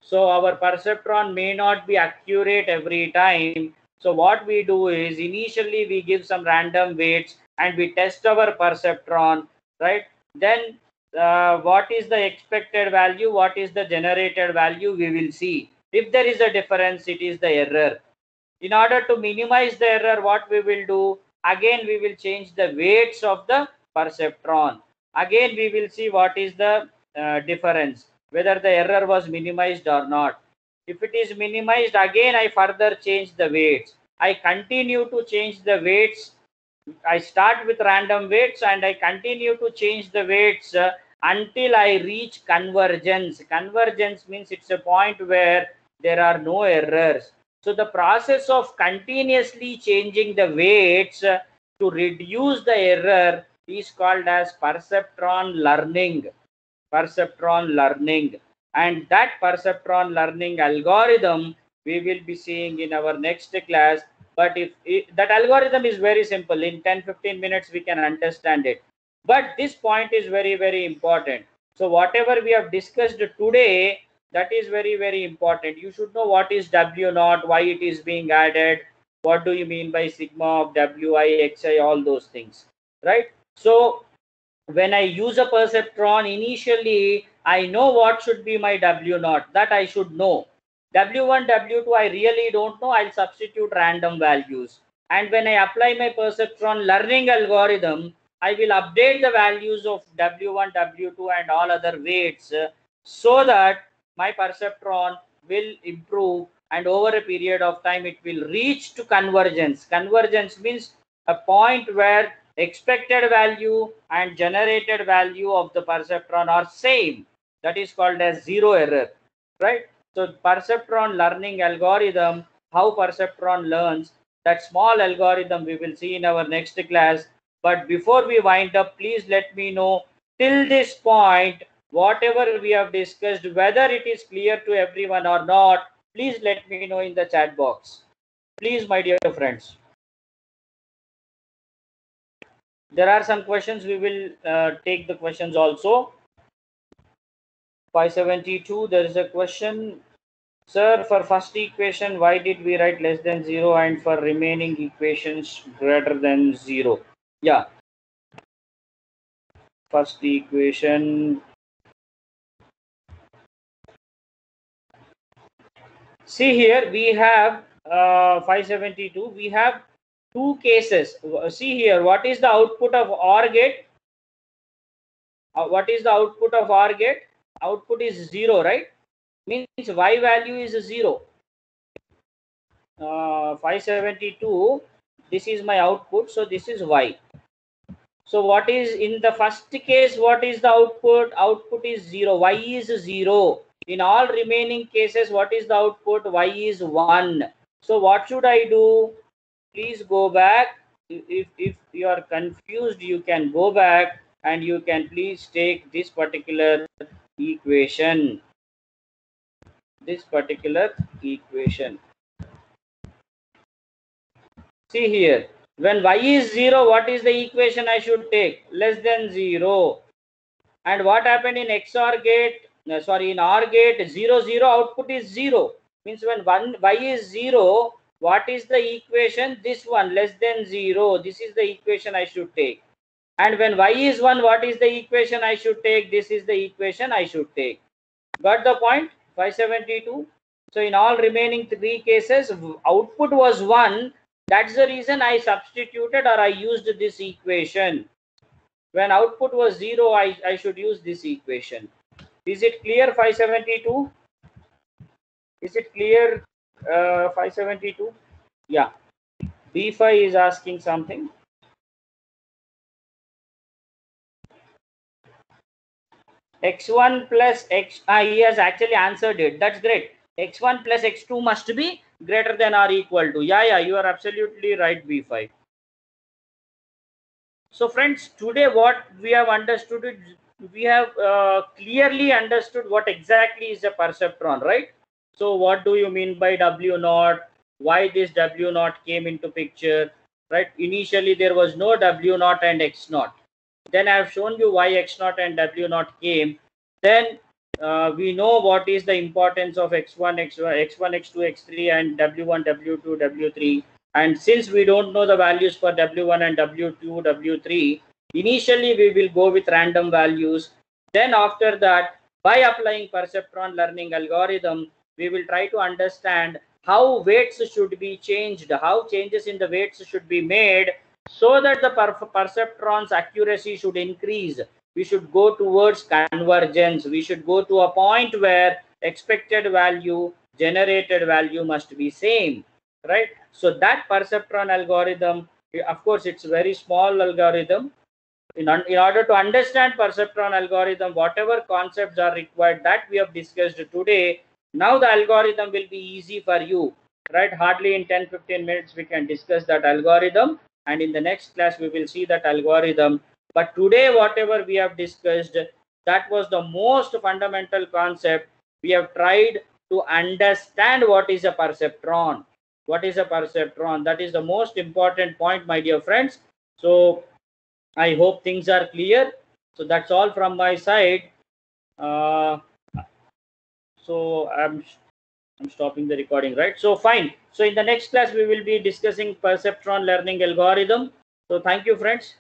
So our perceptron may not be accurate every time. So what we do is, initially we give some random weights and we test our perceptron, right? Then what is the expected value, what is the generated value, we will see. If there is a difference, it is the error. In order to minimize the error, what we will do, again we will change the weights of the perceptron. Again we will see what is the difference, whether the error was minimized or not. If it is minimized, again I further change the weights. I continue to change the weights. I start with random weights and I continue to change the weights until I reach convergence. Convergence means it's a point where there are no errors. So the process of continuously changing the weights to reduce the error is called as perceptron learning. Perceptron learning. And that perceptron learning algorithm we will be seeing in our next class. But if that algorithm is very simple, in 10-15 minutes we can understand it. But this point is very, very important. So whatever we have discussed today, that is very, very important. You should know what is W naught, why it is being added, what do you mean by sigma of Wi, Xi, all those things, right? So when I use a perceptron, initially I know what should be my W naught, that I should know. W1, W2, I really don't know. I'll substitute random values. And when I apply my perceptron learning algorithm, I will update the values of W1, W2, and all other weights so that my perceptron will improve, and over a period of time it will reach to convergence. Convergence means a point where expected value and generated value of the perceptron are same. That is called as zero error, right? So perceptron learning algorithm, how perceptron learns, that small algorithm we will see in our next class. But before we wind up, please let me know till this point whatever we have discussed, whether it is clear to everyone or not. Please let me know in the chat box. Please, my dear friends. There are some questions, we will take the questions also. 572, there is a question. Sir, for first equation, why did we write less than 0, and for remaining equations greater than 0? Yeah. First equation. See here, we have 572. We have two cases. See here, what is the output of OR gate? What is the output of OR gate? Output is 0, right? Means Y value is 0. 572, this is my output, so this is Y. So what is in the first case, what is the output? Output is 0. Y is 0. In all remaining cases, what is the output? Y is 1. So what should I do? Please go back. If you are confused, you can go back and you can please take this particular equation. This particular equation. See here, When y is 0, what is the equation I should take? Less than 0. And what happened in XOR gate? In OR gate, 0, 0, output is 0. Means when y is 0, what is the equation? This one, less than 0. This is the equation I should take. And when y is 1, what is the equation I should take? This is the equation I should take. Got the point? 572. So in all remaining three cases, output was 1. That's the reason I substituted or I used this equation. When output was 0, I should use this equation. Is it clear, 572? Is it clear, 572? Yeah. B5 is asking something. X1 plus X, he has actually answered it. That's great. X1 plus X2 must be greater than or equal to. Yeah, you are absolutely right, B5. So friends, today what we have understood is, we have clearly understood what exactly is a perceptron, right? So what do you mean by W naught? Why this W naught came into picture, right? Initially there was no W naught and X naught. Then I have shown you why X naught and W naught came. Then we know what is the importance of X1, X1, X2, X3 and W1, W2, W3. And since we don't know the values for W1 and W2, W3, initially we will go with random values. Then after that, by applying perceptron learning algorithm, we will try to understand how weights should be changed, how changes in the weights should be made, so that the perceptron's accuracy should increase. We should go towards convergence. We should go to a point where expected value, generated value must be same, right? So that perceptron algorithm, of course, it's a very small algorithm. In order to understand perceptron algorithm, whatever concepts are required that we have discussed today, now the algorithm will be easy for you, right? Hardly in 10-15 minutes we can discuss that algorithm, and in the next class we will see that algorithm. But today whatever we have discussed, that was the most fundamental concept. We have tried to understand what is a perceptron. What is a perceptron? That is the most important point, my dear friends. So I hope things are clear. So that's all from my side. Uh, so I'm stopping the recording, right? So fine. So in the next class we will be discussing perceptron learning algorithm. So thank you, friends.